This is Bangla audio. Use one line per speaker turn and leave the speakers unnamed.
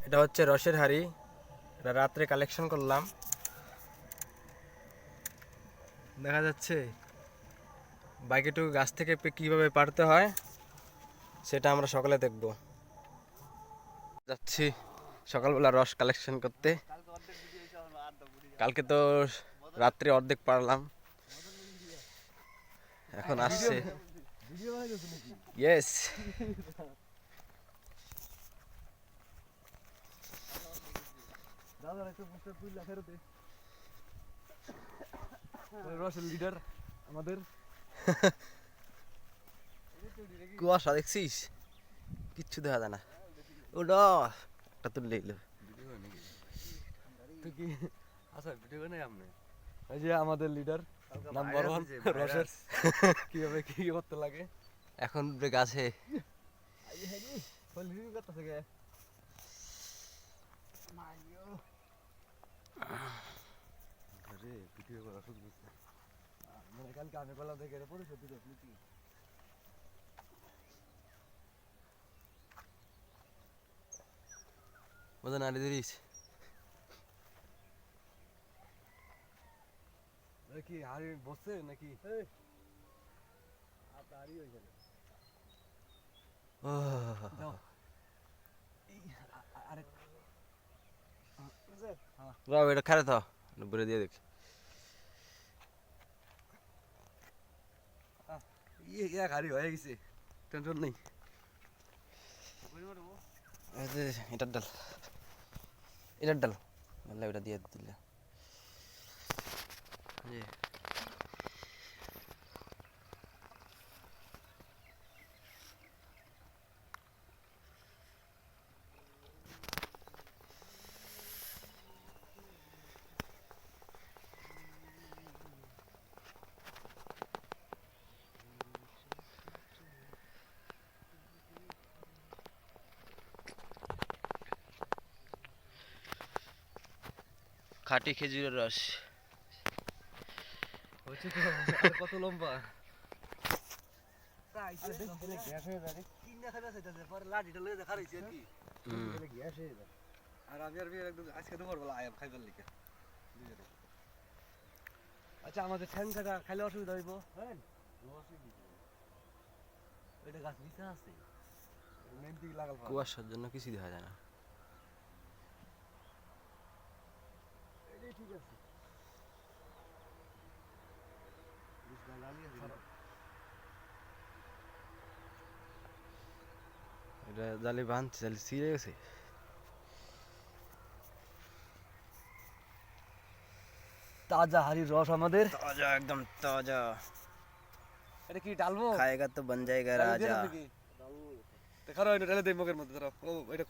এটা হচ্ছে রসের হাঁড়ি, এটা রাত্রে কালেকশন করলাম। দেখা যাচ্ছে বাকিটুকু গাছ থেকে কীভাবে পারতে হয় সেটা আমরা সকালে দেখব। যাচ্ছি সকালবেলা রস কালেকশন করতে। কালকে তো রাত্রে অর্ধেক পারলাম, এখন আসছে। ইয়েস,
রসের লিডার আমাদের।
কুয়াশা দেখছিস, কিচ্ছু দেখা যায় না। ওটা একটা তুললে
তুই কি আচ্ছা ভিডিও বানাই আপনি? এই যে আমাদের লিডার নাম্বার 1 রসের কিভাবে কি করতে লাগে
এখন গাছে।
আরে ভিডিও করা শুরু করছে মানে কালকে আমি বললাম দেখে এটা পরিশোধ দিতে কি
মজা নাড়ি দিস।
কি হাড়ি বসছে নাকি? হাড়ি হয়ে গেল। আরে
রাও এটা খারে তো বলে দিয়ে দেখ।
এক হাড়ি হয়ে গেছে, টেনশন নেই।
এটার ডাল, এটার ডাল আল্লাহ ওটা দিয়ে দিলে। খাঁটি খেজুরের রস
হচ্ছে তো। আর কত লম্বা আর আমি আর একদম আজকে দুপুর বেলা আয়াম খাইবার লিখে। আচ্ছা আমাদের ঠ্যাংটা খাইলে অসুবিধা হইব? হ্যাঁ এটা গাছ নিচে আছে, মেন দিকে লাগাল।
কুয়াশার জন্য কিছু দেখা যায় না।
এটাই ঠিক আছে।
এটা জালি বাঁধছে, জালি ছিঁড়ে গেছে।
তাজা হাড়ির রস আমাদের,
ताजा एकदम ताजा।
এটা কি ডালবো?
खाएगा तो बन जाएगा राजा।
দেখারো এটা ঢেলে দেই মগের মধ্যে। ধরো ও এটা